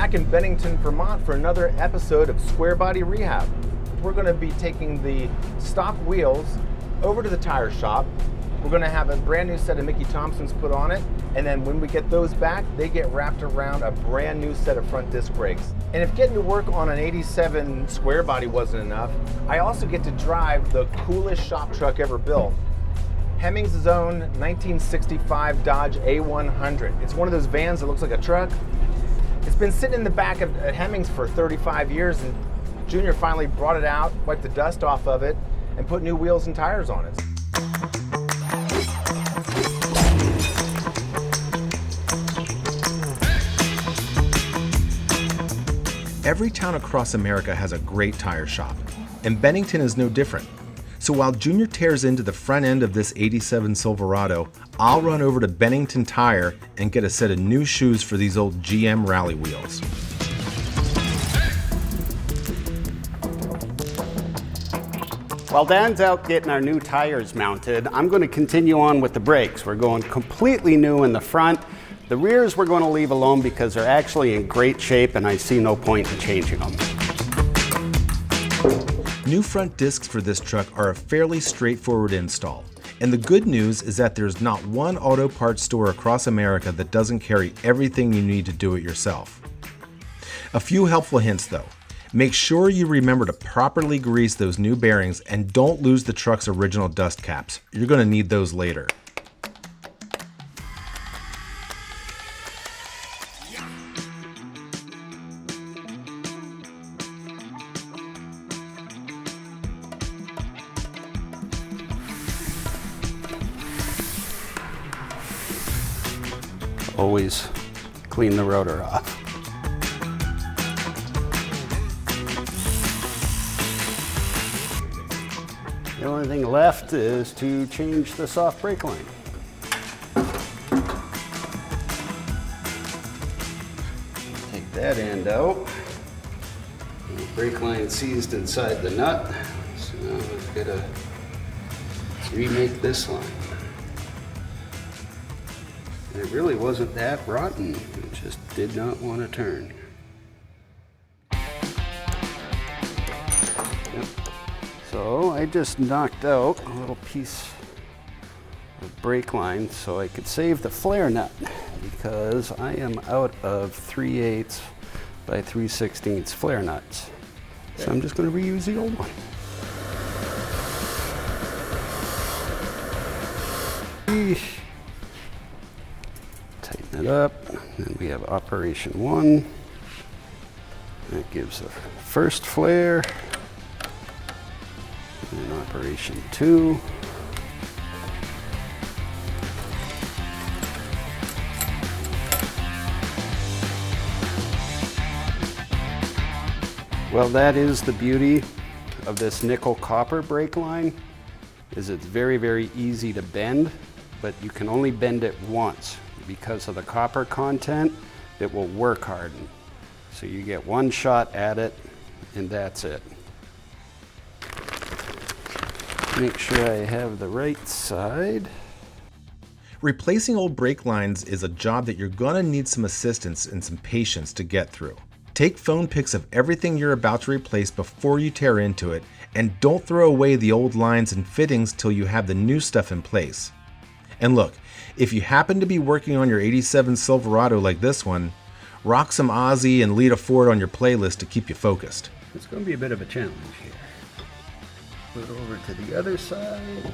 back in Bennington, Vermont for another episode of Square Body Rehab. We're going to be taking the stock wheels over to the tire shop. We're going to have a brand new set of Mickey Thompsons put on it, and then when we get those back, they get wrapped around a brand new set of front disc brakes. And if getting to work on an 87 Square Body wasn't enough, I also get to drive the coolest shop truck ever built. Hemmings' own 1965 Dodge A100. It's one of those vans that looks like a truck. It's been sitting in the back of Hemmings for 35 years, and Junior finally brought it out, wiped the dust off of it, and put new wheels and tires on it. Every town across America has a great tire shop, and Bennington is no different. So while Junior tears into the front end of this 87 Silverado, I'll run over to Bennington Tire and get a set of new shoes for these old GM Rallye wheels. While Dan's out getting our new tires mounted, I'm going to continue on with the brakes. We're going completely new in the front. The rears we're going to leave alone because they're actually in great shape and I see no point in changing them. New front discs for this truck are a fairly straightforward install. And the good news is that there's not one auto parts store across America that doesn't carry everything you need to do it yourself. A few helpful hints though. Make sure you remember to properly grease those new bearings and don't lose the truck's original dust caps. You're going to need those later. Always clean the rotor off. The only thing left is to change the soft brake line. Take that end out. The brake line seized inside the nut, so now we've got to remake this line. And it really wasn't that rotten, it just did not want to turn. So I just knocked out a little piece of brake line so I could save the flare nut because I am out of 3/8 by 3/16 flare nuts. So I'm just going to reuse the old one. Tighten it up, then we have operation 1. That gives the first flare. And operation 2. Well, that is the beauty of this nickel copper brake line, is it's very, very easy to bend, but you can only bend it once. Because of the copper content, it will work harden. So you get one shot at it, and that's it. Make sure I have the right side. Replacing old brake lines is a job that you're gonna need some assistance and some patience to get through. Take phone pics of everything you're about to replace before you tear into it, and don't throw away the old lines and fittings till you have the new stuff in place. And look, if you happen to be working on your 87 Silverado like this one, rock some Ozzy and Lita Ford on your playlist to keep you focused. It's going to be a bit of a challenge here. Put it over to the other side,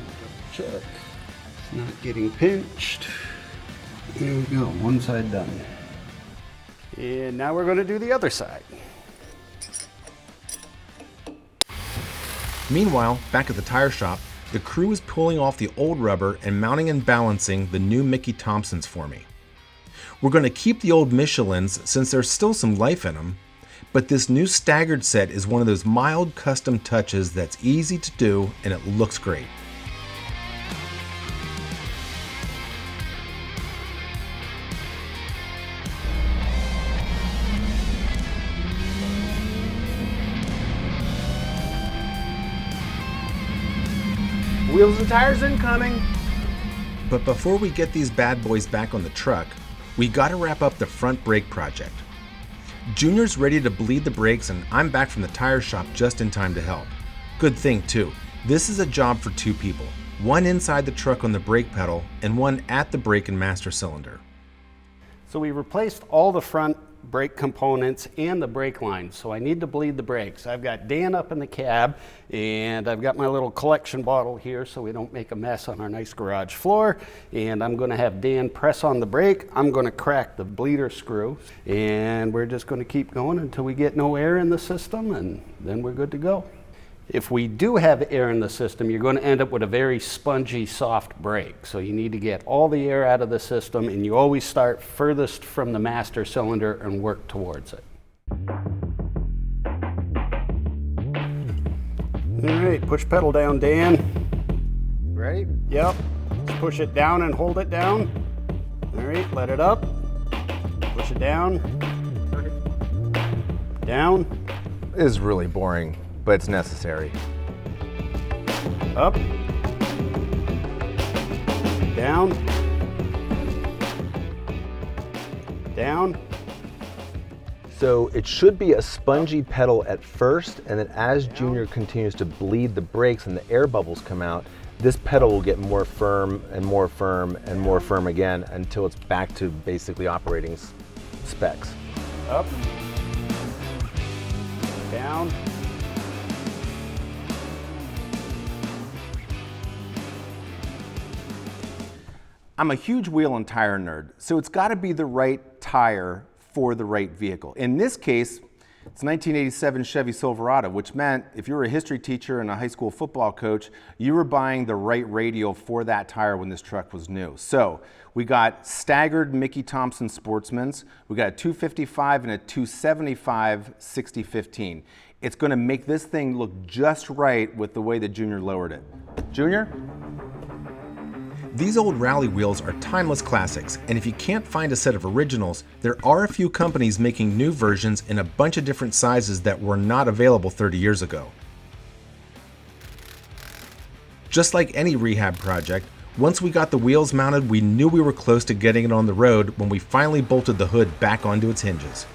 check. It's not getting pinched. There we go, one side done. And now we're going to do the other side. Meanwhile, back at the tire shop, the crew is pulling off the old rubber and mounting and balancing the new Mickey Thompsons for me. We're going to keep the old Michelins since there's still some life in them, but this new staggered set is one of those mild custom touches that's easy to do and it looks great. Wheels and tires incoming! But before we get these bad boys back on the truck, we gotta wrap up the front brake project. Junior's ready to bleed the brakes, and I'm back from the tire shop just in time to help. Good thing too, this is a job for two people, one inside the truck on the brake pedal and one at the brake and master cylinder. So we replaced all the front brake components and the brake line, so I need to bleed the brakes. I've got Dan up in the cab, and I've got my little collection bottle here so we don't make a mess on our nice garage floor, and I'm going to have Dan press on the brake. I'm going to crack the bleeder screw, and we're just going to keep going until we get no air in the system, and then we're good to go. If we do have air in the system, you're going to end up with a very spongy, soft brake. So you need to get all the air out of the system, and you always start furthest from the master cylinder and work towards it. All right, push pedal down, Dan. Ready? Yep. Just push it down and hold it down. All right, let it up. Push it down. Down. It is really boring, but it's necessary. Up. Down. Down. So it should be a spongy pedal at first, and then as Junior continues to bleed the brakes and the air bubbles come out, this pedal will get more firm and more firm and more firm again until it's back to basically operating specs. Up. Down. I'm a huge wheel and tire nerd, so it's got to be the right tire for the right vehicle. In this case, it's 1987 Chevy Silverado, which meant if you were a history teacher and a high school football coach, you were buying the right radial for that tire when this truck was new. So we got staggered Mickey Thompsons Sportsmans, we got a 255 and a 275 60-15. It's going to make this thing look just right with the way that Junior lowered it. Junior? These old Rallye wheels are timeless classics, and if you can't find a set of originals, there are a few companies making new versions in a bunch of different sizes that were not available 30 years ago. Just like any rehab project, once we got the wheels mounted, we knew we were close to getting it on the road when we finally bolted the hood back onto its hinges.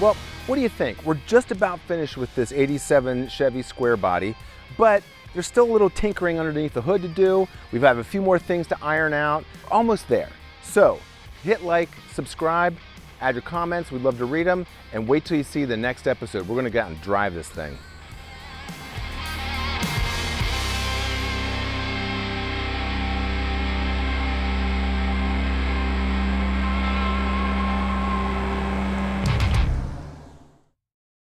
Well, what do you think? We're just about finished with this 87 Chevy Square Body, but there's still a little tinkering underneath the hood to do. We've got a few more things to iron out. Almost there. So hit like, subscribe, add your comments. We'd love to read them, and wait till you see the next episode. We're gonna go out and drive this thing.